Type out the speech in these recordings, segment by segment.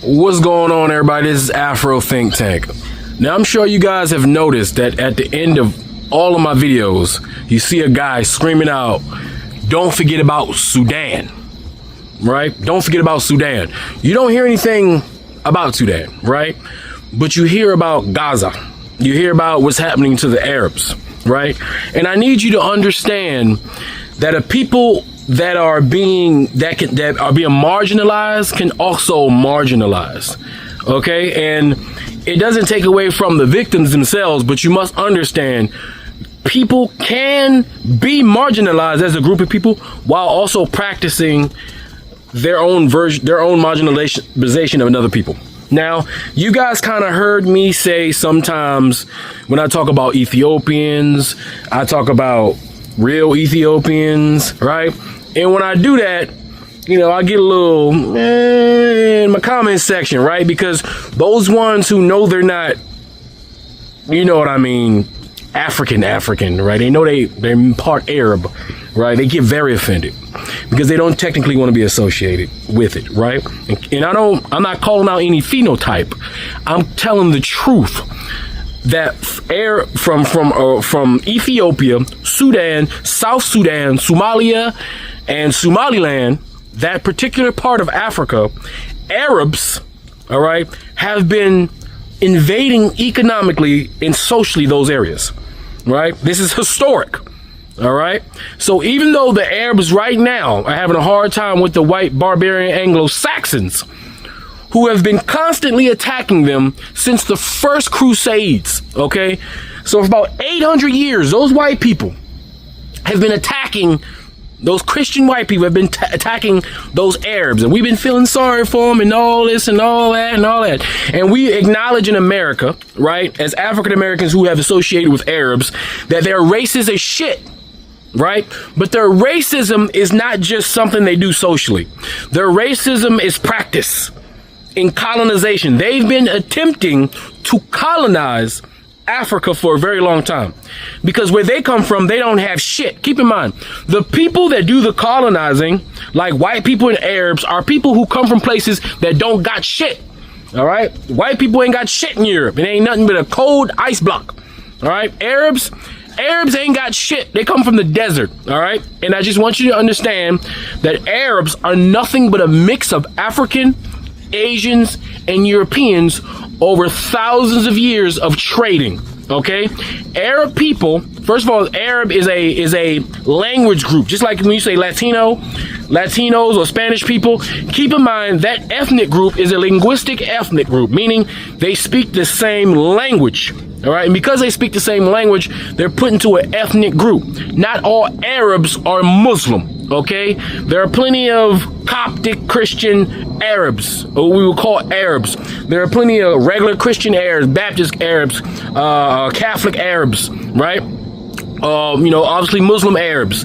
What's going on, everybody? This is Afro Think Tank. Now, I'm sure you guys have noticed that at the end of all of my videos, you see a guy screaming out, "Don't forget about Sudan," right? Don't forget about Sudan. You don't hear anything about Sudan, right? But you hear about Gaza. You hear about what's happening to the Arabs, right? And I need you to understand that a people that are being marginalized can also marginalize. Okay, and it doesn't take away from the victims themselves, but you must understand people can be marginalized as a group of people while also practicing their own marginalization of another people. Now, you guys kind of heard me say sometimes when I talk about Ethiopians, I talk about real Ethiopians, right? And when I do that, you know, I get a little in my comment section, right? Because those ones who know they're not, you know what I mean, African, right? They know they're part Arab, right? They get very offended because they don't technically want to be associated with it, right? And I'm not calling out any phenotype. I'm telling the truth that from Ethiopia, Sudan, South Sudan, Somalia, and Somaliland, that particular part of Africa, Arabs, all right, have been invading economically and socially those areas, right? This is historic, all right? So even though the Arabs right now are having a hard time with the white barbarian Anglo-Saxons, who have been constantly attacking them since the first Crusades, okay? So for about 800 years, those white people have been attacking, those Christian white people have been attacking those Arabs, and we've been feeling sorry for them and all this and all that and all that. And we acknowledge in America, right, as African Americans who have associated with Arabs, that they're racist as shit, right? But their racism is not just something they do socially. Their racism is practice in colonization. They've been attempting to colonize Africa for a very long time, because where they come from, they don't have shit. Keep in mind, the people that do the colonizing, like white people and Arabs, are people who come from places that don't got shit. All right, white people ain't got shit in Europe. It ain't nothing but a cold ice block. All right, Arabs ain't got shit. They come from the desert. All right, and I just want you to understand that Arabs are nothing but a mix of African, Asians, and Europeans over thousands of years of trading. Okay, Arab people, first of all, Arab is a language group, just like when you say Latinos or Spanish people. Keep in mind that ethnic group is a linguistic ethnic group, meaning they speak the same language. All right, and because they speak the same language, they're put into an ethnic group. Not all Arabs are Muslim. Okay, there are plenty of Coptic Christian Arabs, or we will call Arabs. There are plenty of regular Christian Arabs, Baptist Arabs, Catholic Arabs, right? You know, obviously Muslim Arabs.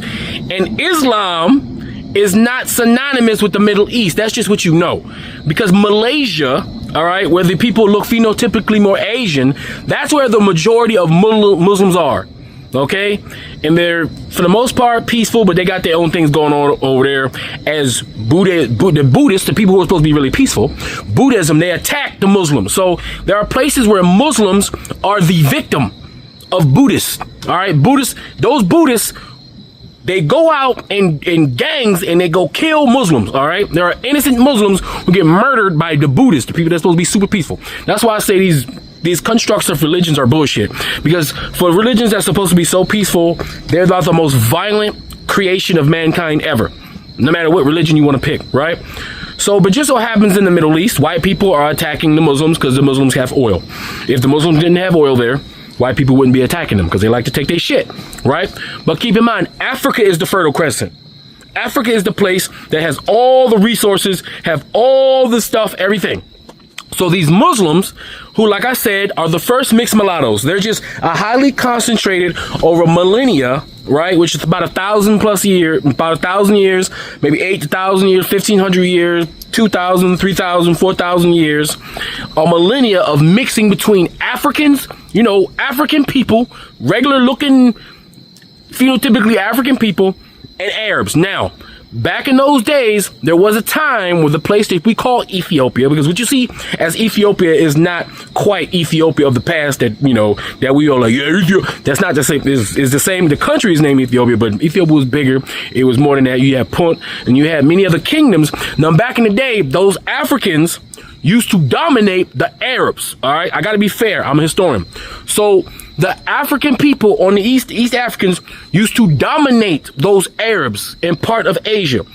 And Islam is not synonymous with the Middle East. That's just what you know. Because Malaysia, all right, where the people look phenotypically more Asian, that's where the majority of Muslims are. Okay, and they're for the most part peaceful, but they got their own things going on over there. As the Buddhists, the people who are supposed to be really peaceful, Buddhism, they attack the Muslims. So there are places where Muslims are the victim of Buddhists. All right, those Buddhists, they go out in gangs and they go kill Muslims. All right, there are innocent Muslims who get murdered by the Buddhists, the people that's supposed to be super peaceful. That's why I say these constructs of religions are bullshit, because for religions that's supposed to be so peaceful, they're about the most violent creation of mankind ever, no matter what religion you want to pick, right? So, but just so happens in the Middle East, white people are attacking the Muslims because the Muslims have oil. If the Muslims didn't have oil there, white people wouldn't be attacking them because they like to take their shit, right? But keep in mind, Africa is the Fertile Crescent. Africa is the place that has all the resources, have all the stuff, everything. So these Muslims, who, like I said, are the first mixed mulattoes, they're just a highly concentrated over millennia, right? Which is about 1,000 years, maybe 8,000 years, 1,500 years, 2,000, 3,000, 4,000 years, a millennia of mixing between Africans, you know, African people, regular looking, phenotypically African people, and Arabs. Now, back in those days, there was a time where the place that we call Ethiopia, because what you see as Ethiopia is not quite Ethiopia of the past that, you know, that we all like, yeah, that's not the same. It's the same. The country is named Ethiopia, but Ethiopia was bigger. It was more than that. You had Punt and you had many other kingdoms. Now, back in the day, those Africans used to dominate the Arabs. All right. I got to be fair. I'm a historian. So the African people on the East Africans used to dominate those Arabs in part of Asia.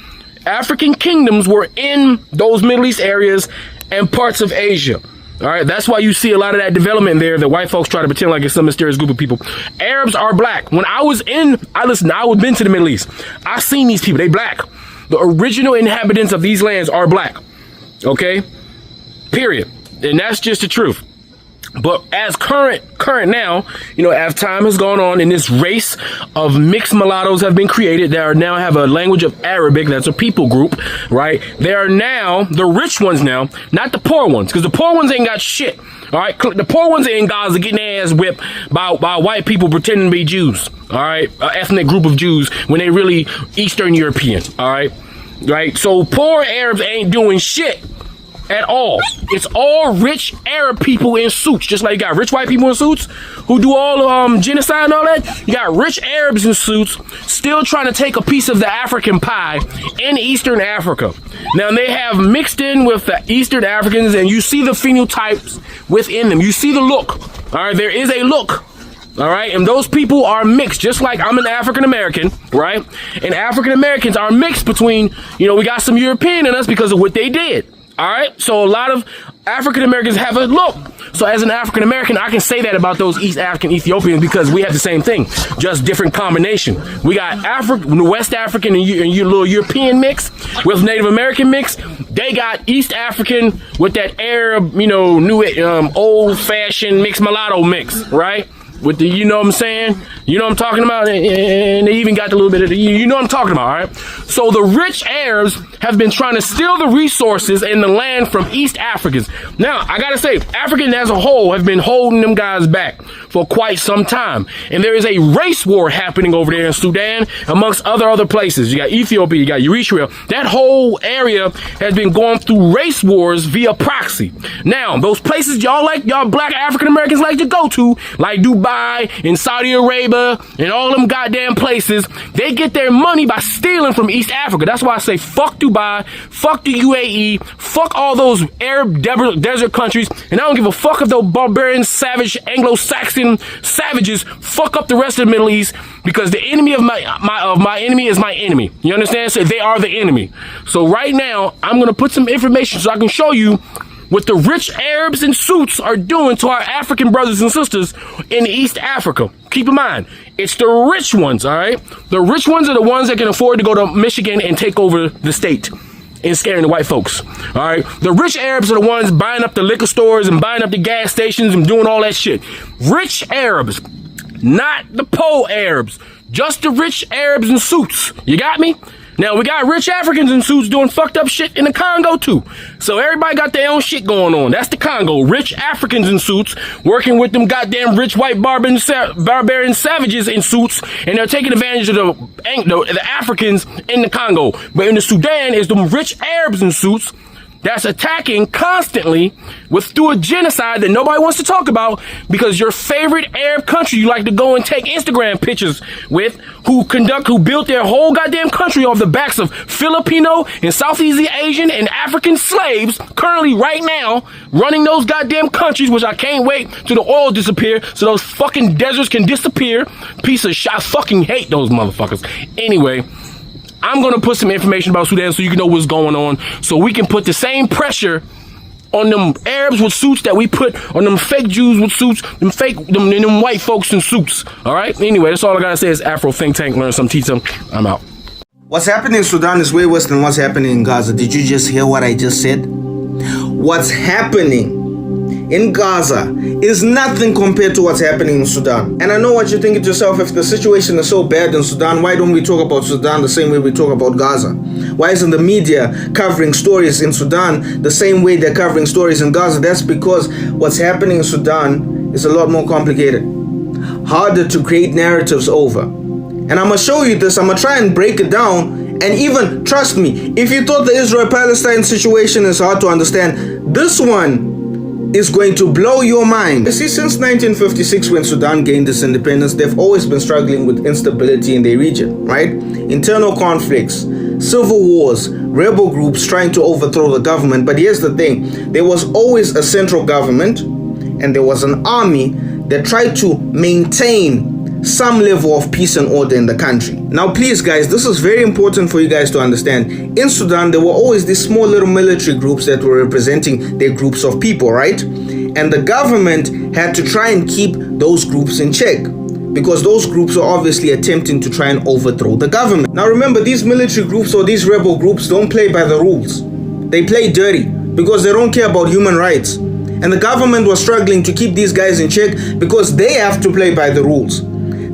African kingdoms were in those Middle East areas and parts of Asia. All right. That's why you see a lot of that development there that white folks try to pretend like it's some mysterious group of people. Arabs are black. When I was been to the Middle East. I seen these people. They black. The original inhabitants of these lands are black. Okay. Period. And that's just the truth. But as current now, you know, as time has gone on and this race of mixed mulattoes have been created, that are now have a language of Arabic, that's a people group, right? They are now the rich ones now, not the poor ones, because the poor ones ain't got shit. All right, the poor ones in Gaza getting their ass whipped by white people pretending to be Jews. All right, an ethnic group of Jews when they really Eastern European. All right, right. So poor Arabs ain't doing shit at all. It's all rich Arab people in suits. Just like you got rich white people in suits who do all genocide and all that. You got rich Arabs in suits still trying to take a piece of the African pie in Eastern Africa. Now they have mixed in with the Eastern Africans, and you see the phenotypes within them. You see the look. All right, there is a look. All right, and those people are mixed, just like I'm an African American, right? And African Americans are mixed between, you know, we got some European in us because of what they did. All right, so a lot of African Americans have a look. So as an African American, I can say that about those East African Ethiopians because we have the same thing, just different combination. We got West African and your little European mix with Native American mix. They got East African with that Arab, you know, new old-fashioned mixed mulatto mix, right? With the, you know what I'm saying? You know what I'm talking about? And they even got a little bit of the, you know what I'm talking about, all right? So the rich Arabs have been trying to steal the resources and the land from East Africans. Now, I gotta say, Africans as a whole have been holding them guys back for quite some time. And there is a race war happening over there in Sudan, amongst other places. You got Ethiopia, you got Eritrea. That whole area has been going through race wars via proxy. Now, those places y'all black African Americans like to go to, like Dubai, in Saudi Arabia, and all them goddamn places, they get their money by stealing from East Africa. That's why I say fuck Dubai, fuck the UAE, fuck all those Arab desert countries, and I don't give a fuck if those barbarian, savage, Anglo-Saxon savages fuck up the rest of the Middle East, because the enemy of my enemy is my enemy. You understand? So they are the enemy. So right now, I'm gonna put some information so I can show you what the rich Arabs in suits are doing to our African brothers and sisters in East Africa. Keep in mind, it's the rich ones, all right? The rich ones are the ones that can afford to go to Michigan and take over the state and scaring the white folks, all right? The rich Arabs are the ones buying up the liquor stores and buying up the gas stations and doing all that shit. Rich Arabs, not the poor Arabs, just the rich Arabs in suits. You got me? Now, we got rich Africans in suits doing fucked up shit in the Congo, too. So everybody got their own shit going on. That's the Congo. Rich Africans in suits working with them goddamn rich white barbarian savages in suits, and they're taking advantage of the Africans in the Congo. But in the Sudan, is them rich Arabs in suits that's attacking constantly through a genocide that nobody wants to talk about, because your favorite Arab country you like to go and take Instagram pictures with, who built their whole goddamn country off the backs of Filipino and Southeast Asian and African slaves, currently right now running those goddamn countries, which I can't wait till the oil disappear so those fucking deserts can disappear. Piece of shit. I fucking hate those motherfuckers. Anyway, I'm going to put some information about Sudan so you can know what's going on, so we can put the same pressure on them Arabs with suits that we put on them fake Jews with suits, them white folks in suits. All right? Anyway, that's all I got to say is Afro Think Tank. Learn some, teach some. I'm out. What's happening in Sudan is way worse than what's happening in Gaza. Did you just hear what I just said? What's happening in Gaza is nothing compared to what's happening in Sudan. And I know what you're thinking to yourself: if the situation is so bad in Sudan, why don't we talk about Sudan the same way we talk about Gaza? Why isn't the media covering stories in Sudan the same way they're covering stories in Gaza? That's because what's happening in Sudan is a lot more complicated, harder to create narratives over. And I'm gonna show you this. I'm gonna try and break it down And even, trust me, if you thought the Israel-Palestine situation is hard to understand, this one is going to blow your mind. You see, since 1956, when Sudan gained its independence, they've always been struggling with instability in their region, right? Internal conflicts, civil wars, rebel groups trying to overthrow the government. But here's the thing, there was always a central government and there was an army that tried to maintain some level of peace and order in the country. Now please guys, this is very important for you guys to understand. In Sudan, there were always these small little military groups that were representing their groups of people, right? And the government had to try and keep those groups in check, because those groups are obviously attempting to try and overthrow the government. Now remember, these military groups or these rebel groups don't play by the rules. They play dirty because they don't care about human rights. And the government was struggling to keep these guys in check because they have to play by the rules.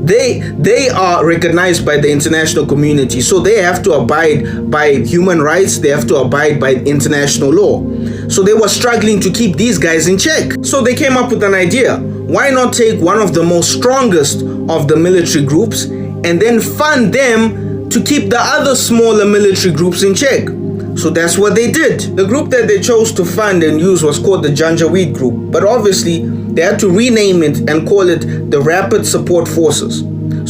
They are recognized by the international community, so they have to abide by human rights, they have to abide by international law. So they were struggling to keep these guys in check. So they came up with an idea. Why not take one of the most strongest of the military groups and then fund them to keep the other smaller military groups in check? So that's what they did. The group that they chose to fund and use was called the Janjaweed Group, but obviously they had to rename it and call it the Rapid Support Forces.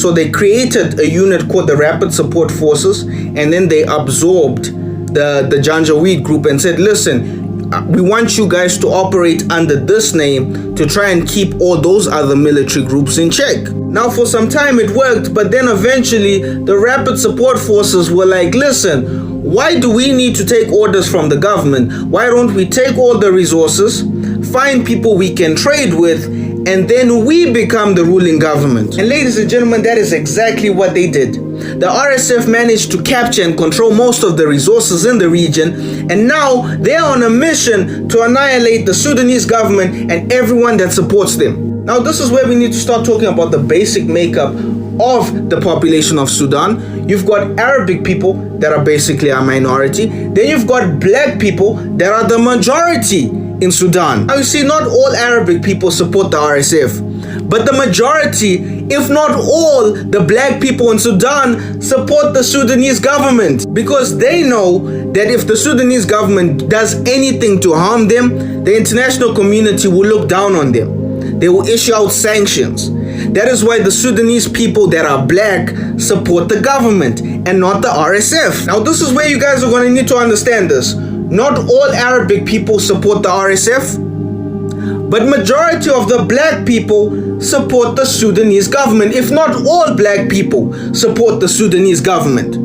So they created a unit called the Rapid Support Forces, and then they absorbed the Janjaweed Group and said, listen, we want you guys to operate under this name to try and keep all those other military groups in check. Now for some time it worked, but then eventually the Rapid Support Forces were like, listen, why do we need to take orders from the government? Why don't we take all the resources, find people we can trade with, and then we become the ruling government? And ladies and gentlemen, that is exactly what they did. The RSF managed to capture and control most of the resources in the region, and now they are on a mission to annihilate the Sudanese government and everyone that supports them. Now this is where we need to start talking about the basic makeup of the population of Sudan. You've got Arabic people that are basically a minority. Then you've got black people that are the majority in Sudan. Now you see, not all Arabic people support the RSF, but the majority, if not all, the black people in Sudan support the Sudanese government, because they know that if the Sudanese government does anything to harm them, the international community will look down on them. They will issue out sanctions. That is why the Sudanese people that are black support the government and not the RSF. Now this is where you guys are going to need to understand this. Not all Arabic people support the RSF, but majority of the black people support the Sudanese government. If not all black people support the Sudanese government.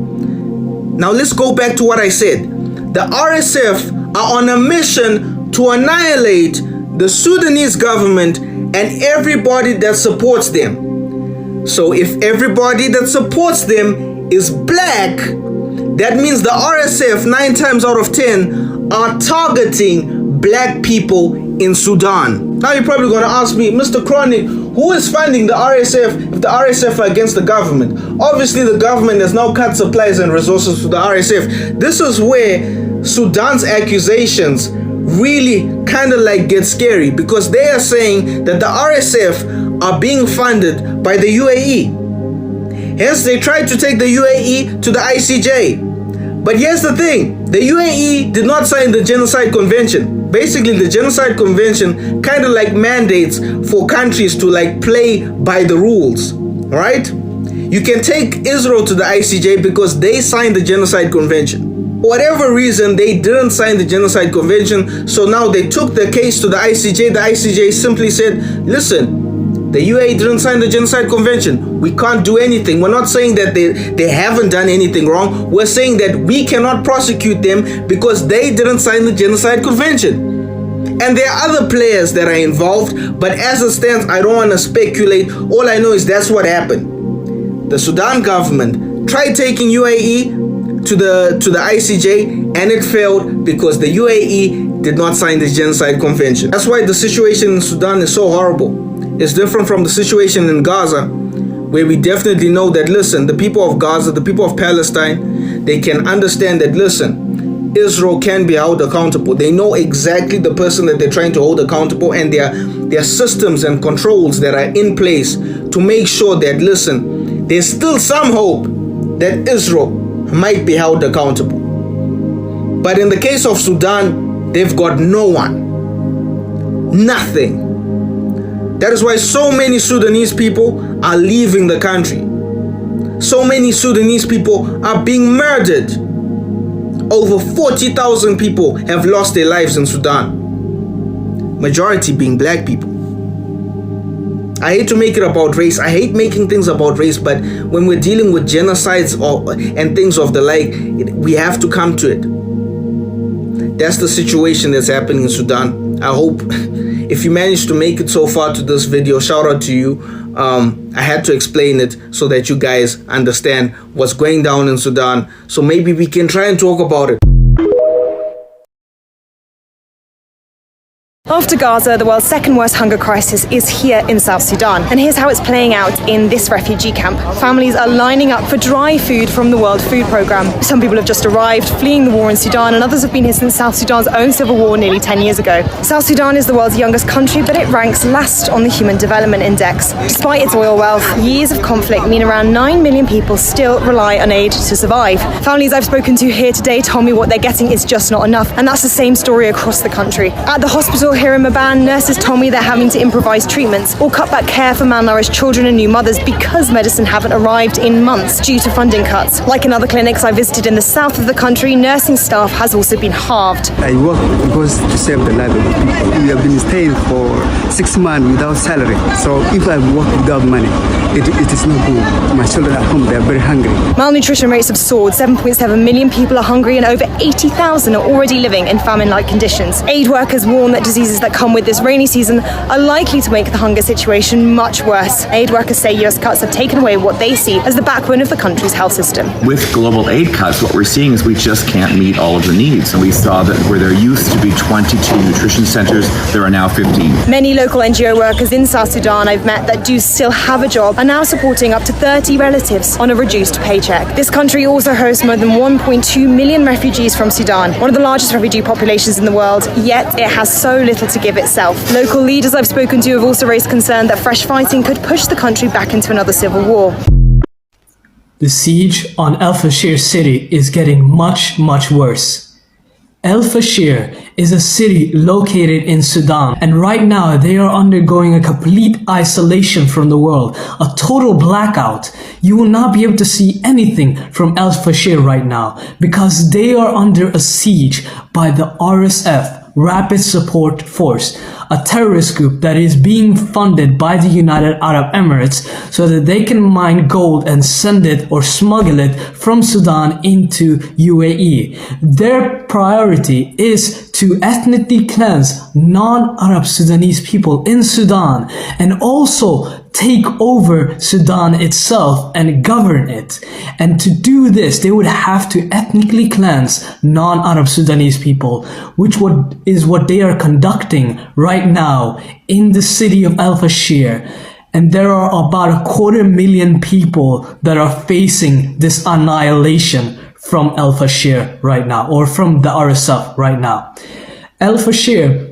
Now let's go back to what I said. The RSF are on a mission to annihilate the Sudanese government and everybody that supports them. So if everybody that supports them is black, that means the RSF 9 times out of 10 are targeting black people in Sudan. Now you're probably going to ask me, Mr. Chronic, who is funding the RSF if the RSF are against the government? Obviously the government has now cut supplies and resources to the RSF. This is where Sudan's accusations really kind of like get scary, because they are saying that the RSF are being funded by the UAE. Hence they tried to take the UAE to the ICJ. But here's the thing, the UAE did not sign the Genocide Convention. Basically the Genocide Convention kind of like mandates for countries to like play by the rules, right? You can take Israel to the ICJ because they signed the Genocide Convention. For whatever reason, they didn't sign the Genocide Convention, so now they took the case to the ICJ. The ICJ simply said, listen, the UAE didn't sign the Genocide Convention. We can't do anything. We're not saying that they haven't done anything wrong. We're saying that we cannot prosecute them because they didn't sign the Genocide Convention. And there are other players that are involved, but as it stands, I don't want to speculate. All I know is that's what happened. The Sudan government tried taking UAE to the ICJ, and it failed because the UAE did not sign the Genocide Convention. That's why the situation in Sudan is so horrible. It's different from the situation in Gaza, where we definitely know that, listen, the people of Gaza, the people of Palestine, they can understand that, listen, Israel can be held accountable. They know exactly the person that they're trying to hold accountable, and there are systems and controls that are in place to make sure that, listen, there's still some hope that Israel might be held accountable. But in the case of Sudan, they've got no one. Nothing. That is why so many Sudanese people are leaving the country. So many Sudanese people are being murdered. Over 40,000 people have lost their lives in Sudan. Majority being black people. I hate to make it about race. I hate making things about race, but when we're dealing with genocides and things of the like, we have to come to it. That's the situation that's happening in Sudan. I hope if you managed to make it so far to this video, shout out to you. I had to explain it so that you guys understand what's going down in Sudan. So maybe we can try and talk about it. After Gaza, the world's second worst hunger crisis is here in South Sudan. And here's how it's playing out in this refugee camp. Families are lining up for dry food from the World Food Programme. Some people have just arrived, fleeing the war in Sudan, and others have been here since South Sudan's own civil war nearly 10 years ago. South Sudan is the world's youngest country, but it ranks last on the Human Development Index. Despite its oil wealth, years of conflict mean around 9 million people still rely on aid to survive. Families I've spoken to here today told me what they're getting is just not enough, and that's the same story across the country. At the hospital here in Maban, nurses told me they're having to improvise treatments or cut back care for malnourished children and new mothers because medicine haven't arrived in months due to funding cuts. Like in other clinics I visited in the south of the country, nursing staff has also been halved. I work because to save the life of the people. We have been staying for 6 months without salary. So if I work without money, it is not good. My children at home, they are very hungry. Malnutrition rates have soared. 7.7 million people are hungry and over 80,000 are already living in famine-like conditions. Aid workers warn that diseases that come with this rainy season are likely to make the hunger situation much worse. Aid workers say US cuts have taken away what they see as the backbone of the country's health system. With global aid cuts, what we're seeing is we just can't meet all of the needs. And we saw that where there used to be 22 nutrition centers, there are now 15. Many local NGO workers in South Sudan I've met that do still have a job are now supporting up to 30 relatives on a reduced paycheck. This country also hosts more than 1.2 million refugees from Sudan, one of the largest refugee populations in the world, yet it has so little to give itself. Local leaders I've spoken to have also raised concern that fresh fighting could push the country back into another civil war. The siege on El Fashir city is getting much worse. El Fashir is a city located in Sudan, and right now they are undergoing a complete isolation from the world, a total blackout. You will not be able to see anything from El Fashir right now because they are under a siege by the RSF, Rapid Support Force, a terrorist group that is being funded by the United Arab Emirates so that they can mine gold and send it or smuggle it from Sudan into UAE. Their priority is to ethnically cleanse non-Arab Sudanese people in Sudan and also take over Sudan itself and govern it. And to do this, they would have to ethnically cleanse non-Arab Sudanese people, which is what they are conducting right now in the city of El Fashir. And there are about 250,000 people that are facing this annihilation from El Fashir right now, or from the RSF right now. El Fashir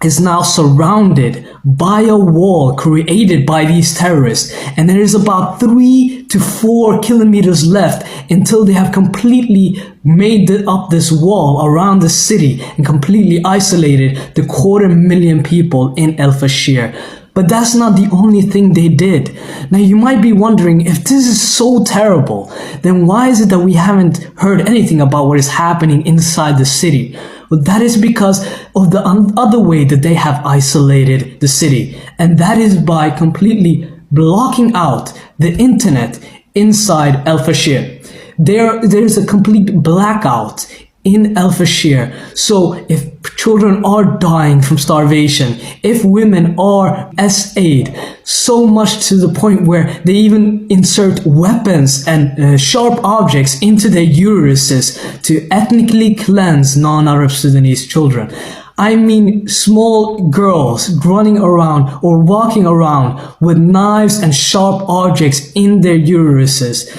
is now surrounded by a wall created by these terrorists, and there is about 3 to 4 kilometers left until they have completely made up this wall around the city and completely isolated the 250,000 people in El Fashir. But that's not the only thing they did. Now you might be wondering, if this is so terrible, then why is it that we haven't heard anything about what is happening inside the city? Well, that is because of the other way that they have isolated the city, and that is by completely blocking out the internet inside El Fashir. There is a complete blackout in El Fashir. So if children are dying from starvation, if women are SA'd, so much to the point where they even insert weapons and sharp objects into their uteruses to ethnically cleanse non-Arab Sudanese children. I mean, small girls running around or walking around with knives and sharp objects in their uteruses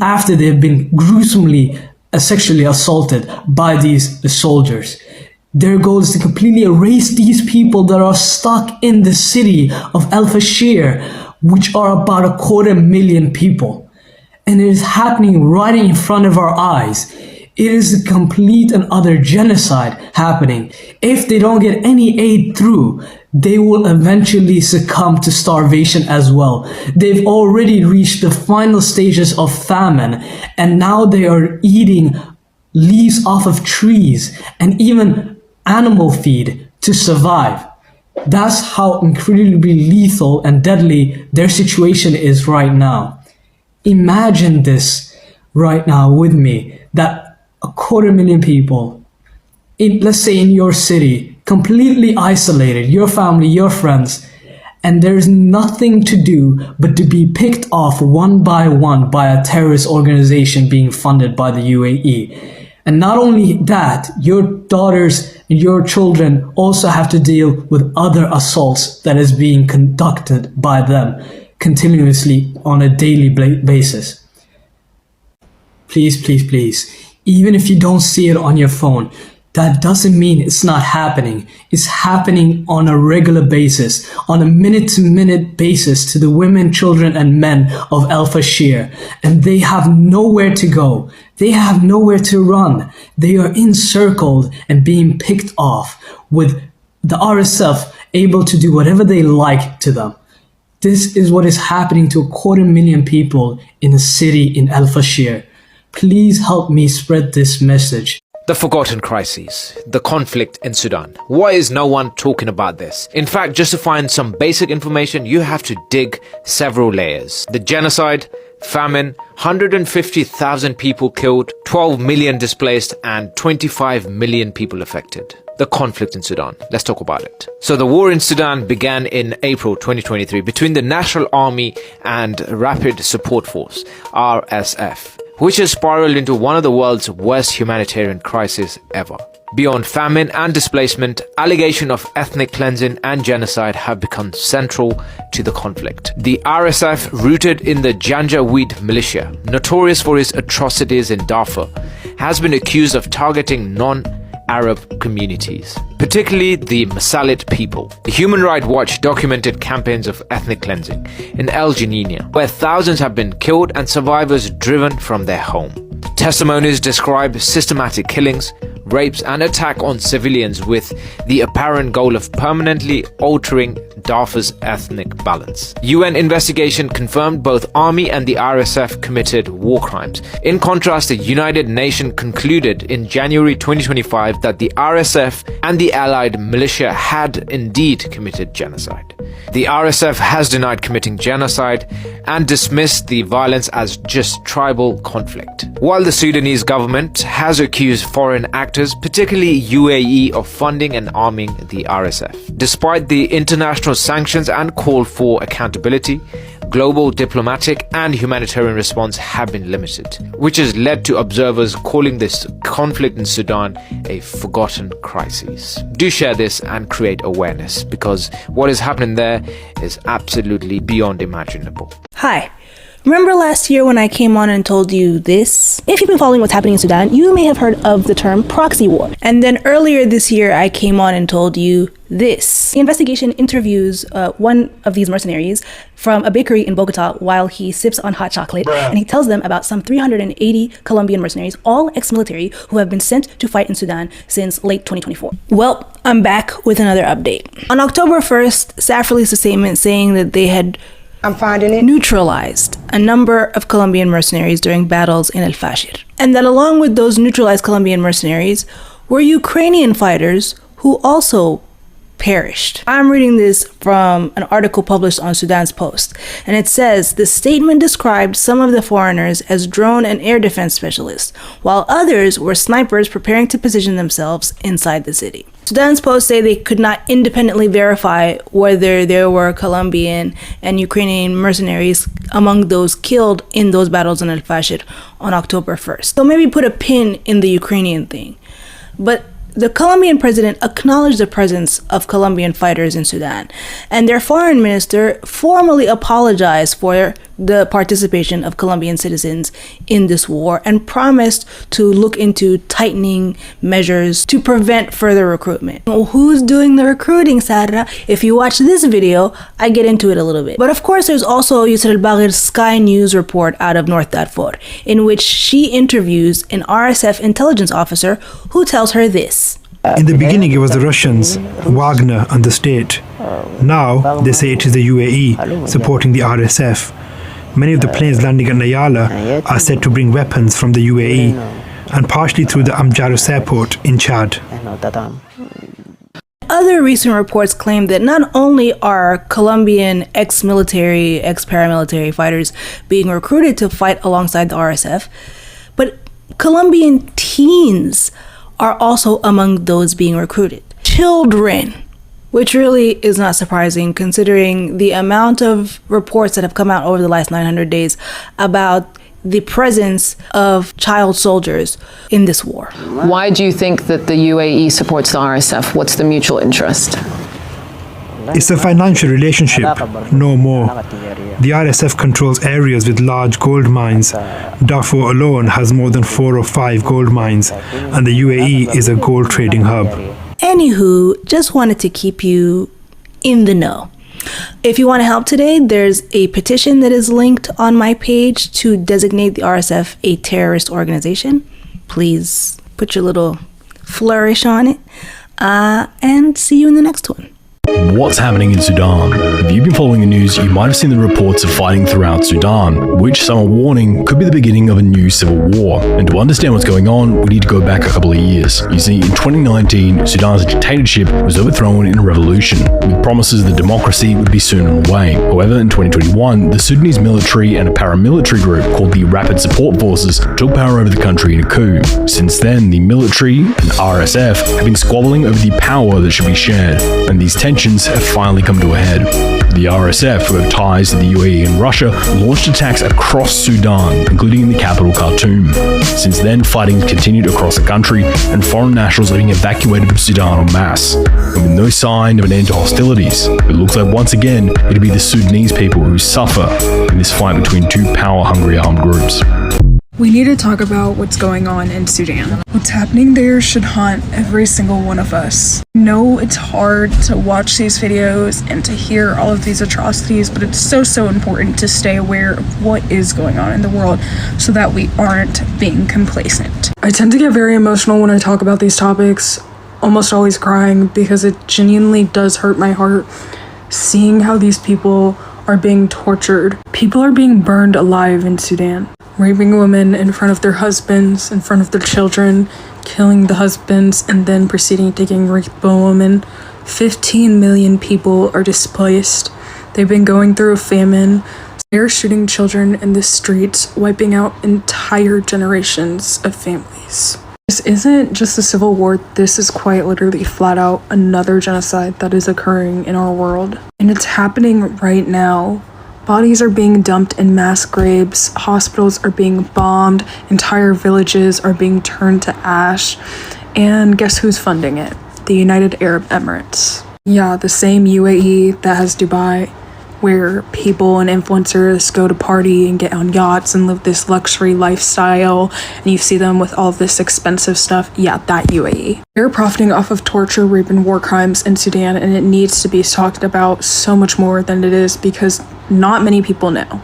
after they've been gruesomely sexually assaulted by these soldiers. Their goal is to completely erase these people that are stuck in the city of El Fashir, which are about 250,000 people. and it is happening right in front of our eyes. It is a complete and utter genocide happening. If they don't get any aid through, they will eventually succumb to starvation as well. They've already reached the final stages of famine, and now they are eating leaves off of trees and even animal feed to survive. That's how incredibly lethal and deadly their situation is right now. Imagine this right now with me, that 250,000 people, let's say in your city, completely isolated, your family, your friends, and there's nothing to do but to be picked off one by one by a terrorist organization being funded by the UAE. And not only that, your daughters and your children also have to deal with other assaults that is being conducted by them continuously on a daily basis. Please, please, please, even if you don't see it on your phone, that doesn't mean it's not happening. It's happening on a regular basis, on a minute-to-minute basis to the women, children, and men of Al Fashir. And they have nowhere to go. They have nowhere to run. They are encircled and being picked off, with the RSF able to do whatever they like to them. This is what is happening to 250,000 people in a city in Al Fashir. Please help me spread this message. The forgotten crises, the conflict in Sudan. Why is no one talking about this? In fact, just to find some basic information, you have to dig several layers. The genocide, famine, 150,000 people killed, 12 million displaced, and 25 million people affected. The conflict in Sudan. Let's talk about it. So the war in Sudan began in April 2023 between the National Army and Rapid Support Force, RSF, which has spiraled into one of the world's worst humanitarian crises ever. Beyond famine and displacement, allegations of ethnic cleansing and genocide have become central to the conflict. The RSF, rooted in the Janjaweed militia, notorious for its atrocities in Darfur, has been accused of targeting non-Arab communities, particularly the Masalit people. The Human Rights Watch documented campaigns of ethnic cleansing in El Geneina, where thousands have been killed and survivors driven from their home. Testimonies describe systematic killings, rapes, and attack on civilians with the apparent goal of permanently altering Darfur's ethnic balance. UN investigation confirmed both army and the RSF committed war crimes. In contrast, the United Nations concluded in January 2025 that the RSF and the allied militia had indeed committed genocide. The RSF has denied committing genocide and dismissed the violence as just tribal conflict, while the Sudanese government has accused foreign actors, particularly UAE, of funding and arming the RSF. Despite the international sanctions and call for accountability, global diplomatic and humanitarian response have been limited, which has led to observers calling this conflict in Sudan a forgotten crisis. Do share this and create awareness, because what is happening there is absolutely beyond imaginable. Hi. Remember last year when I came on and told you this? If you've been following what's happening in Sudan, you may have heard of the term proxy war. And then earlier this year, I came on and told you this. The investigation interviews one of these mercenaries from a bakery in Bogota while he sips on hot chocolate. And he tells them about some 380 Colombian mercenaries, all ex-military, who have been sent to fight in Sudan since late 2024. Well, I'm back with another update. On October 1st, SAF released a statement saying that they had neutralized a number of Colombian mercenaries during battles in El Fashir. And that along with those neutralized Colombian mercenaries were Ukrainian fighters who also perished. I'm reading this from an article published on Sudan's Post, and it says the statement described some of the foreigners as drone and air defense specialists, while others were snipers preparing to position themselves inside the city. Sudan's Post say they could not independently verify whether there were Colombian and Ukrainian mercenaries among those killed in those battles in El Fashir on October 1st. So maybe put a pin in the Ukrainian thing. But the Colombian president acknowledged the presence of Colombian fighters in Sudan, and their foreign minister formally apologized for the participation of Colombian citizens in this war and promised to look into tightening measures to prevent further recruitment. Well, who's doing the recruiting, Sarah? If you watch this video, I get into it a little bit. But of course, there's also Yusra al-Baghir's Sky News report out of North Darfur, in which she interviews an RSF intelligence officer who tells her this. In the beginning, it was the Russians, Wagner, and the state. Now, they say it is the UAE supporting the RSF. Many of the planes landing at Nayala are said to bring weapons from the UAE, and partially through the Amjarus airport in Chad. Other recent reports claim that not only are Colombian ex-military, ex-paramilitary fighters being recruited to fight alongside the RSF, but Colombian teens are also among those being recruited. Children, which really is not surprising considering the amount of reports that have come out over the last 900 days about the presence of child soldiers in this war. Why do you think that the UAE supports the RSF? What's the mutual interest? It's a financial relationship, no more. The RSF controls areas with large gold mines. Darfur alone has more than 4 or 5 gold mines, and the UAE is a gold trading hub. Anywho, just wanted to keep you in the know. If you want to help today, there's a petition that is linked on my page to designate the RSF a terrorist organization. Please put your little flourish on it, and see you in the next one. What's happening in Sudan? If you've been following the news, you might have seen the reports of fighting throughout Sudan, which some are warning could be the beginning of a new civil war. And to understand what's going on, we need to go back a couple of years. You see, in 2019, Sudan's dictatorship was overthrown in a revolution, with promises that democracy would be soon on the way. However, in 2021, the Sudanese military and a paramilitary group called the Rapid Support Forces took power over the country in a coup. Since then, the military and RSF have been squabbling over the power that should be shared, and these tensions have finally come to a head. The RSF, who have ties to the UAE and Russia, launched attacks across Sudan, including in the capital Khartoum. Since then, fighting continued across the country, and foreign nationals are being evacuated from Sudan en masse. And with no sign of an end to hostilities, it looks like once again it'll be the Sudanese people who suffer in this fight between two power-hungry armed groups. We need to talk about what's going on in Sudan. What's happening there should haunt every single one of us. I know it's hard to watch these videos and to hear all of these atrocities, but it's so important to stay aware of what is going on in the world so that we aren't being complacent. I tend to get very emotional when I talk about these topics, almost always crying, because it genuinely does hurt my heart seeing how these people are being tortured. People are being burned alive in Sudan. Raping women in front of their husbands, in front of their children, killing the husbands, and then proceeding to getting raped by women. 15 million people are displaced. They've been going through a famine. They're shooting children in the streets, wiping out entire generations of families. This isn't just a civil war, this is quite literally flat out another genocide that is occurring in our world. And it's happening right now. Bodies are being dumped in mass graves, hospitals are being bombed, entire villages are being turned to ash, and guess who's funding it? The United Arab Emirates. Yeah, the same UAE that has Dubai, where people and influencers go to party and get on yachts and live this luxury lifestyle, and you see them with all of this expensive stuff. Yeah, that UAE. They're profiting off of torture, rape, and war crimes in Sudan, and it needs to be talked about so much more than it is because not many people know.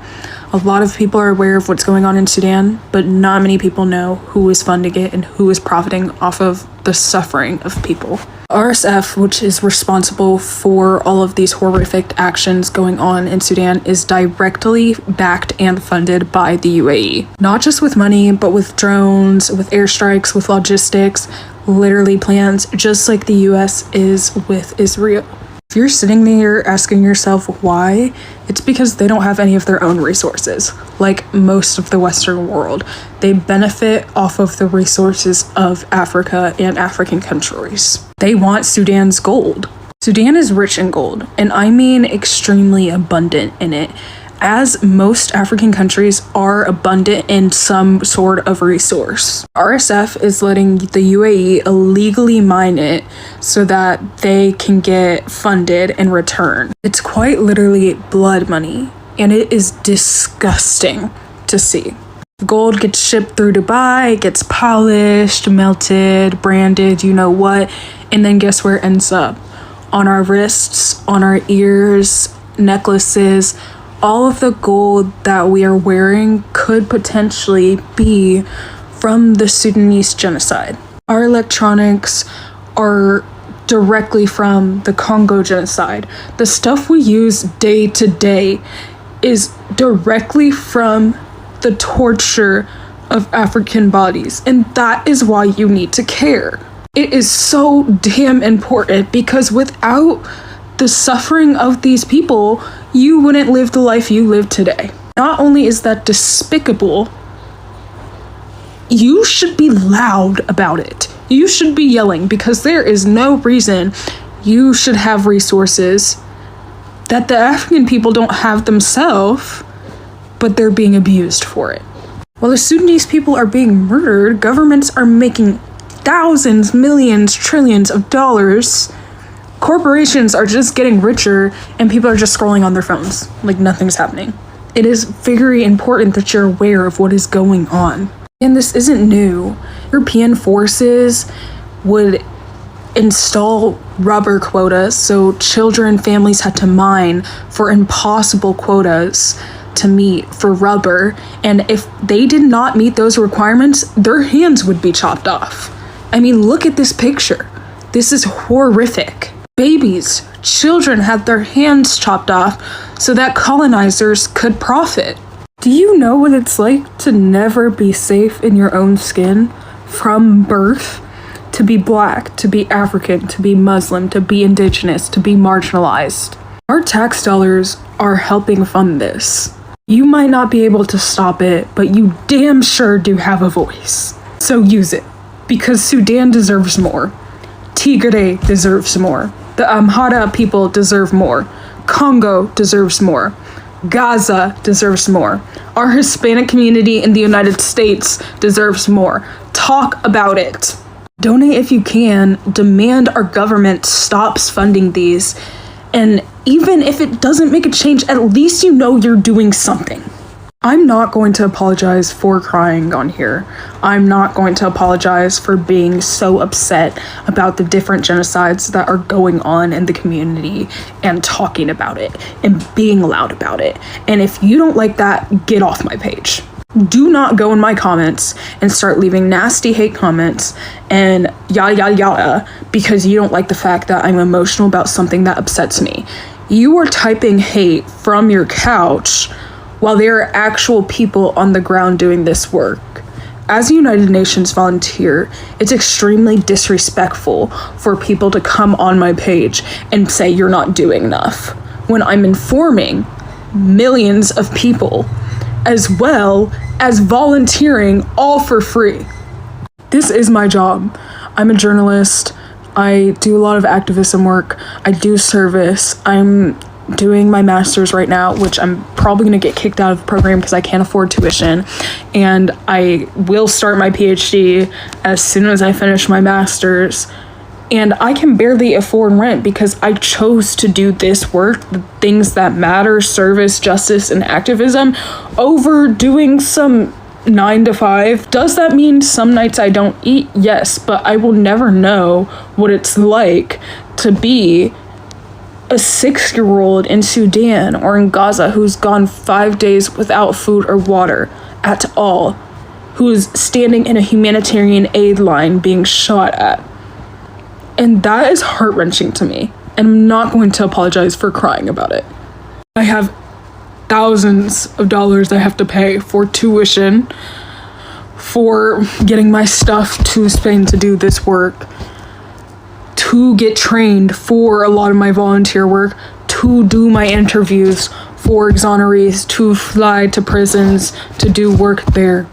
A lot of people are aware of what's going on in Sudan, but not many people know who is funding it and who is profiting off of the suffering of people. RSF, which is responsible for all of these horrific actions going on in Sudan, is directly backed and funded by the UAE. Not just with money, but with drones, with airstrikes, with logistics, literally plans, just like the US is with Israel. If you're sitting there asking yourself why, it's because they don't have any of their own resources, like most of the Western world. They benefit off of the resources of Africa and African countries. They want Sudan's gold. Sudan is rich in gold, and I mean extremely abundant in it, as most African countries are abundant in some sort of resource. RSF is letting the UAE illegally mine it so that they can get funded in return. It's quite literally blood money, and it is disgusting to see. Gold gets shipped through Dubai, gets polished, melted, branded, you know what, and then guess where it ends up? On our wrists, on our ears, necklaces. All of the gold that we are wearing could potentially be from the Sudanese genocide. Our electronics are directly from the Congo genocide. The stuff we use day to day is directly from the torture of African bodies, and that is why you need to care. It is so damn important, because without the suffering of these people, you wouldn't live the life you live today. Not only is that despicable, you should be loud about it. You should be yelling, because there is no reason you should have resources that the African people don't have themselves, but they're being abused for it. While the Sudanese people are being murdered, governments are making thousands, millions, trillions of dollars. Corporations are just getting richer, and people are just scrolling on their phones like nothing's happening. It is very important that you're aware of what is going on. And this isn't new. European forces would install rubber quotas, so children, families had to mine for impossible quotas to meet for rubber, and if they did not meet those requirements, their hands would be chopped off. I mean, look at this picture. This is horrific. Babies, children had their hands chopped off so that colonizers could profit. Do you know what it's like to never be safe in your own skin from birth? To be black, to be African, to be Muslim, to be indigenous, to be marginalized. Our tax dollars are helping fund this. You might not be able to stop it, but you damn sure do have a voice. So use it, because Sudan deserves more. Tigray deserves more. The Amhara people deserve more. Congo deserves more. Gaza deserves more. Our Hispanic community in the United States deserves more. Talk about it. Donate if you can. Demand our government stops funding these. And even if it doesn't make a change, at least you know you're doing something. I'm not going to apologize for crying on here. I'm not going to apologize for being so upset about the different genocides that are going on in the community and talking about it and being loud about it. And if you don't like that, get off my page. Do not go in my comments and start leaving nasty hate comments and yada yada yada because you don't like the fact that I'm emotional about something that upsets me. You are typing hate from your couch while there are actual people on the ground doing this work. As a United Nations volunteer, it's extremely disrespectful for people to come on my page and say you're not doing enough when I'm informing millions of people as well as volunteering all for free. This is my job. I'm a journalist. I do a lot of activism work. I do service. I'm doing my master's right now, which I'm probably going to get kicked out of the program because I can't afford tuition. And I will start my PhD as soon as I finish my master's. And I can barely afford rent because I chose to do this work, the things that matter, service, justice, and activism, over doing some 9 to 5. Does that mean some nights I don't eat? Yes, but I will never know what it's like to be a 6-year-old in Sudan or in Gaza who's gone 5 days without food or water at all, who's standing in a humanitarian aid line being shot at. And that is heart-wrenching to me, and I'm not going to apologize for crying about it. I have thousands of dollars I have to pay for tuition, for getting my stuff to Spain to do this work, to get trained for a lot of my volunteer work, to do my interviews for exonerees, to fly to prisons, to do work there.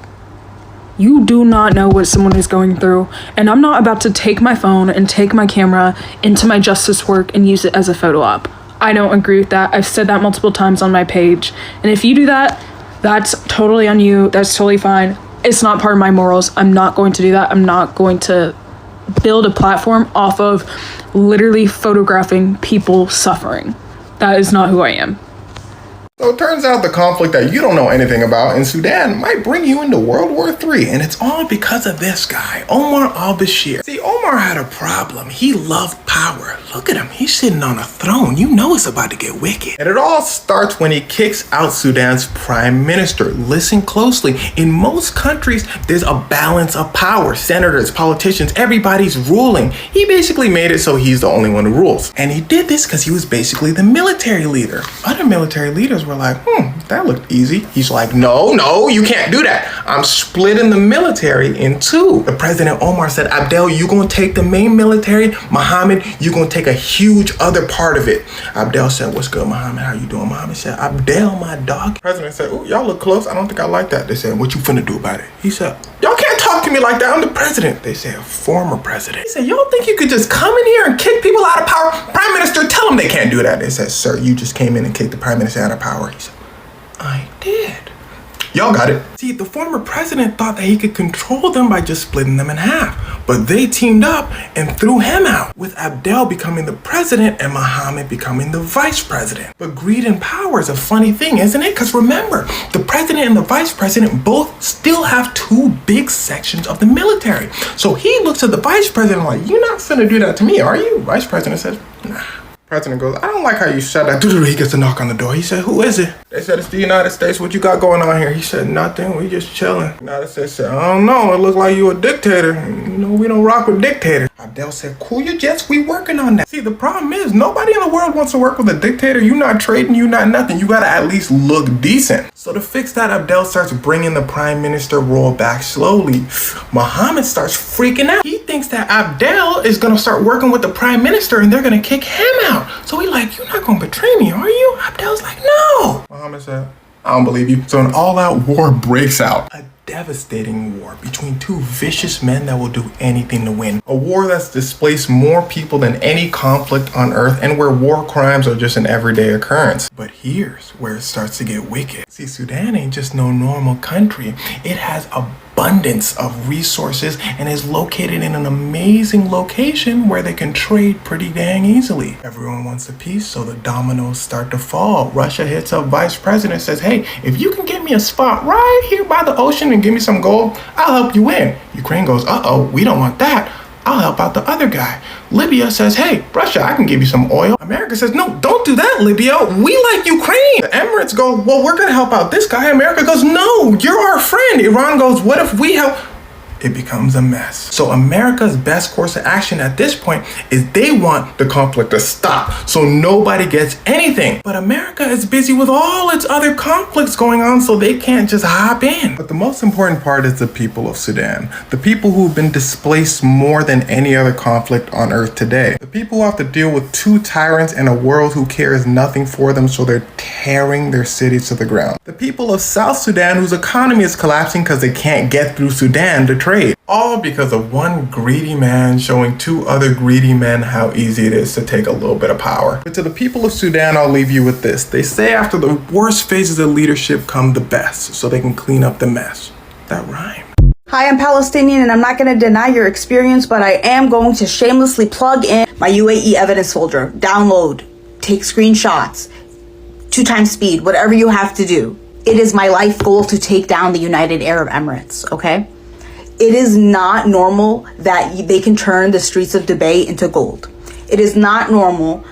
You do not know what someone is going through, and I'm not about to take my phone and take my camera into my justice work and use it as a photo op. I don't agree with that. I've said that multiple times on my page, and if you do that, that's totally on you. That's totally fine. It's not part of my morals. I'm not going to do that. I'm not going to build a platform off of literally photographing people suffering. That is not who I am. So it turns out the conflict that you don't know anything about in Sudan might bring you into World War III, and it's all because of this guy, Omar al-Bashir. See, Omar had a problem. He loved power. Look at him. He's sitting on a throne. You know it's about to get wicked. And it all starts when he kicks out Sudan's prime minister. Listen closely. In most countries, there's a balance of power. Senators, politicians, everybody's ruling. He basically made it so he's the only one who rules. And he did this because he was basically the military leader. Other military leaders were like, that looked easy. He's like, no, you can't do that. I'm splitting the military in two. The President Omar said, Abdel, you're going to take the main military. Mohammed, you're going to take a huge other part of it. Abdel said, what's good, Mohammed? How you doing? Mohammed said, Abdel, my dog. The president said, oh, y'all look close. I don't think I like that. They said, what you finna do about it? He said, y'all can't talk to me like that. I'm the president. They said, former president. He said, y'all think you could just come in here and kick people out of power? Prime Minister, tell them they can't do that. They said, sir, you just came in and kicked the prime minister out of power. He said, I did. Y'all got it. See, the former president thought that he could control them by just splitting them in half, but they teamed up and threw him out, with Abdel becoming the president and Mohammed becoming the vice president. But greed and power is a funny thing, isn't it? Because remember, the president and the vice president both still have two big sections of the military. So he looks at the vice president like, you're not finna do that to me, are you? Vice president says, nah. President goes, I don't like how you shut that. He gets a knock on the door. He said, who is it? They said, it's the United States. What you got going on here? He said, nothing. We just chilling. United States said, I don't know. It looks like you a dictator. You know, we don't rock with dictators. Abdel said, cool your jets. We working on that. See, the problem is nobody in the world wants to work with a dictator. You not trading. You not nothing. You got to at least look decent. So to fix that, Abdel starts bringing the prime minister role back slowly. Mohammed starts freaking out. He thinks that Abdel is going to start working with the prime minister and they're going to kick him out. So he like, you're not going to betray me, are you? Abdel's like, no. Mohammed said, I don't believe you. So an all-out war breaks out. A devastating war between two vicious men that will do anything to win. A war that's displaced more people than any conflict on earth and where war crimes are just an everyday occurrence. But here's where it starts to get wicked. See, Sudan ain't just no normal country. It has abundance of resources and is located in an amazing location where they can trade pretty dang easily. Everyone wants a piece, so the dominoes start to fall. Russia hits up vice president, says, hey, if you can get me a spot right here by the ocean and give me some gold, I'll help you win. Ukraine goes, uh-oh, we don't want that. I'll help out the other guy. Libya says, hey, Russia, I can give you some oil. America says, no, don't do that, Libya. We like Ukraine. The Emirates go, well, we're going to help out this guy. America goes, no, you're our friend. Iran goes, what if we help? It becomes a mess. So America's best course of action at this point is they want the conflict to stop so nobody gets anything. But America is busy with all its other conflicts going on, so they can't just hop in. But the most important part is the people of Sudan. The people who've been displaced more than any other conflict on earth today. The people who have to deal with two tyrants and a world who cares nothing for them, so they're tearing their cities to the ground. The people of South Sudan whose economy is collapsing because they can't get through Sudan to trade. All because of one greedy man showing two other greedy men how easy it is to take a little bit of power. But to the people of Sudan, I'll leave you with this. They say after the worst phases of leadership come the best, so they can clean up the mess. That rhymed. Hi, I'm Palestinian and I'm not going to deny your experience, but I am going to shamelessly plug in my UAE evidence folder. Download, take screenshots, 2x speed, whatever you have to do. It is my life goal to take down the United Arab Emirates, okay? It is not normal that they can turn the streets of Dubai into gold. It is not normal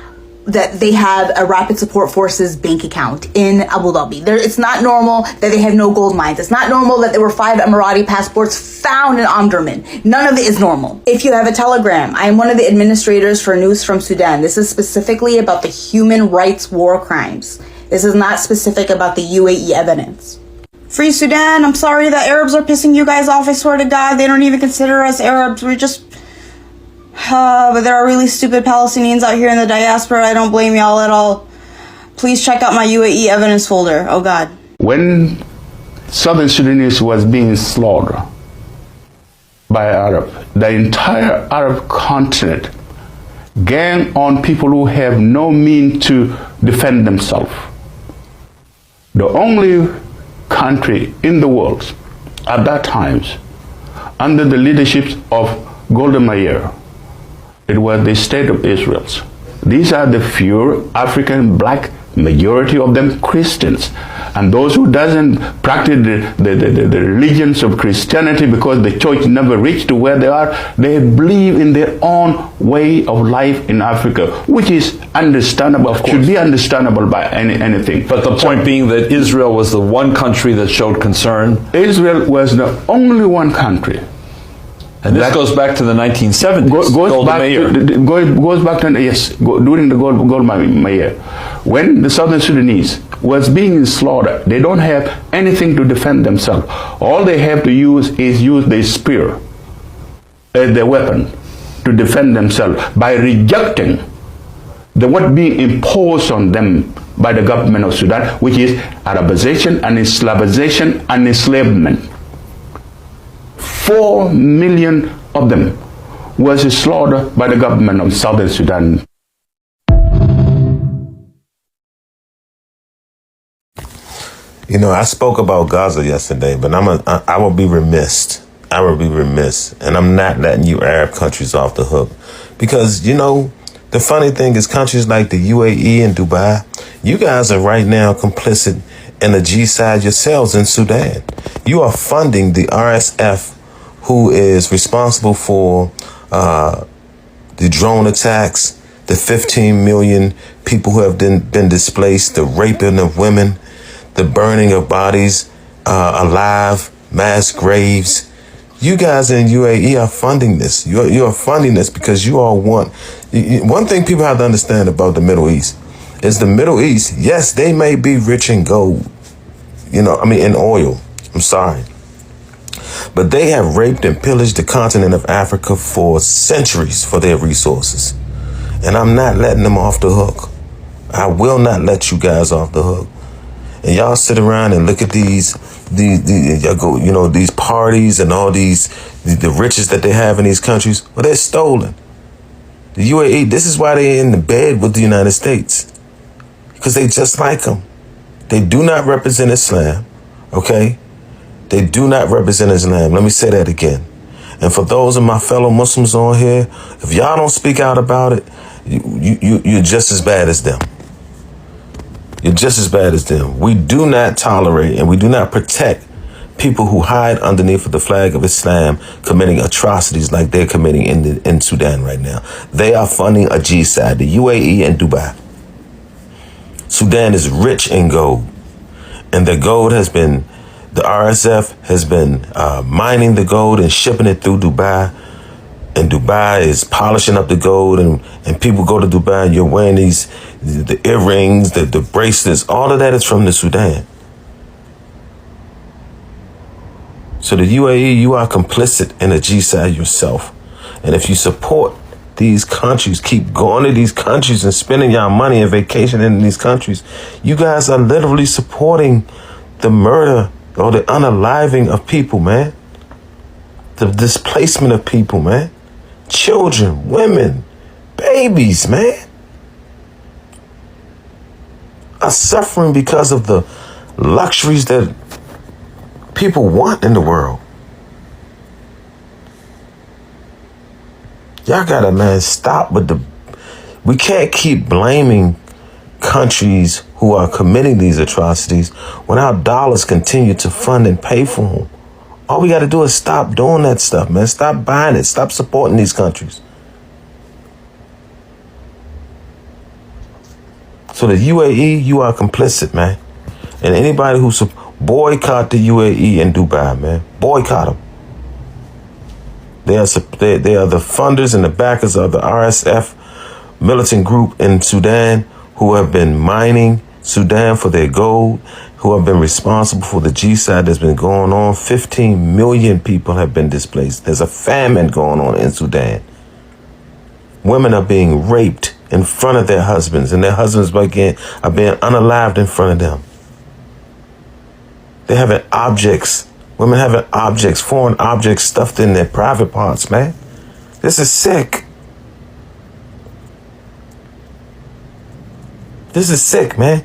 that they have a Rapid Support Forces bank account in Abu Dhabi. It's not normal that they have no gold mines. It's not normal that there were 5 Emirati passports found in Omdurman. None of it is normal. If you have a Telegram, I am one of the administrators for News from Sudan. This is specifically about the human rights war crimes. This is not specific about the UAE evidence. Free Sudan. I'm sorry that Arabs are pissing you guys off. I swear to God, they don't even consider us Arabs. We're just... but there are really stupid Palestinians out here in the diaspora. I don't blame y'all at all. Please check out my UAE evidence folder. Oh God. When Southern Sudanese was being slaughtered by Arab, the entire Arab continent gang on people who have no means to defend themselves. The only country in the world at that time, under the leadership of Golda Meir, it was the state of Israel. These are the few African black majority of them Christians. And those who doesn't practice the religions of Christianity because the church never reached to where they are, they believe in their own way of life in Africa, which is understandable, should be understandable by anything. But the point being that Israel was the one country that showed concern. Israel was the only one country. And this goes back to the 1970s. Goes back to during the Golda Meir, when the Southern Sudanese was being slaughtered. They don't have anything to defend themselves. All they have to use is the spear as their weapon to defend themselves by rejecting what being imposed on them by the government of Sudan, which is Arabization and Islamization and enslavement. 4 million of them was slaughtered by the government of Southern Sudan. You know, I spoke about Gaza yesterday, but I will be remiss. I will be remiss, and I'm not letting you Arab countries off the hook, because you know the funny thing is countries like the UAE and Dubai, you guys are right now complicit in the genocide yourselves in Sudan. You are funding the RSF, who is responsible for the drone attacks, the 15 million people who have been displaced, the raping of women, the burning of bodies alive, mass graves. You guys in UAE are funding this. You are funding this because you all want. One thing people have to understand about the Middle East is the Middle East, yes, they may be rich in gold, in oil. I'm sorry. But they have raped and pillaged the continent of Africa for centuries for their resources. And I'm not letting them off the hook. I will not let you guys off the hook. And y'all sit around and look at these parties and all the riches that they have in these countries. Well, they're stolen. The UAE, this is why they're in the bed with the United States. Because they just like them. They do not represent Islam, okay? They do not represent Islam. Let me say that again. And for those of my fellow Muslims on here, if y'all don't speak out about it, you're just as bad as them. You're just as bad as them. We do not tolerate and we do not protect people who hide underneath the flag of Islam committing atrocities like they're committing in Sudan right now. They are funding a genocide, the UAE and Dubai. Sudan is rich in gold, and the gold the RSF has been mining the gold and shipping it through Dubai. And Dubai is polishing up the gold, and people go to Dubai and you're wearing the earrings, the bracelets, all of that is from the Sudan. So the UAE, you are complicit in a genocide yourself. And if you support these countries, keep going to these countries and spending your money and vacation in these countries, you guys are literally supporting the murder or the unaliving of people, man. The displacement of people, man. Children, women, babies, man, are suffering because of the luxuries that people want in the world. Y'all gotta, man, stop with we can't keep blaming countries who are committing these atrocities when our dollars continue to fund and pay for them. All we got to do is stop doing that stuff, man. Stop buying it. Stop supporting these countries. So the UAE, you are complicit, man. And anybody who boycott the UAE and Dubai, man. Boycott them. They are the funders and the backers of the RSF militant group in Sudan who have been mining Sudan for their gold, who have been responsible for the genocide that's been going on. 15 million people have been displaced. There's a famine going on in Sudan. Women are being raped in front of their husbands, and their husbands are being unalived in front of them. They're having objects, women having objects, foreign objects stuffed in their private parts, man. This is sick. This is sick, man.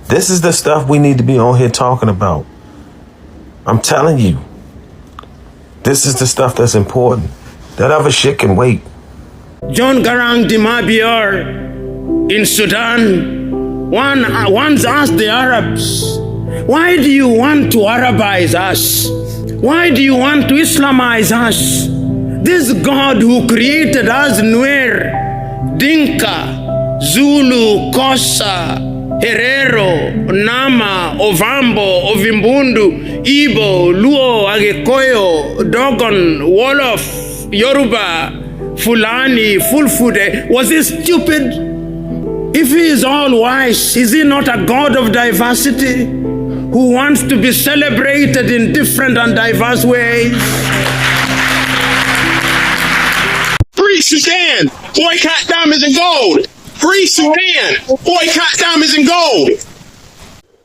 This is the stuff we need to be on here talking about. I'm telling you. This is the stuff that's important. That other shit can wait. John Garang Dimabiar in Sudan once asked the Arabs, why do you want to Arabize us? Why do you want to Islamize us? This God who created us, Nuer, Dinka, Zulu, Kosa, Herero, Nama, Ovambo, Ovimbundu, Igbo, Luo, Agekoyo, Dogon, Wolof, Yoruba, Fulani, Fulfude. Was he stupid? If he is all wise, is he not a God of diversity who wants to be celebrated in different and diverse ways? Free Sudan, boycott diamonds and gold. Free Sudan, boycott diamonds and gold.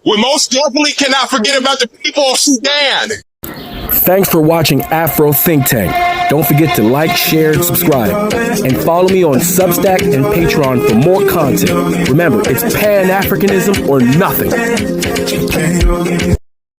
We most definitely cannot forget about the people of Sudan. Thanks for watching Afro Think Tank. Don't forget to like, share, and subscribe. And follow me on Substack and Patreon for more content. Remember, it's Pan-Africanism or nothing.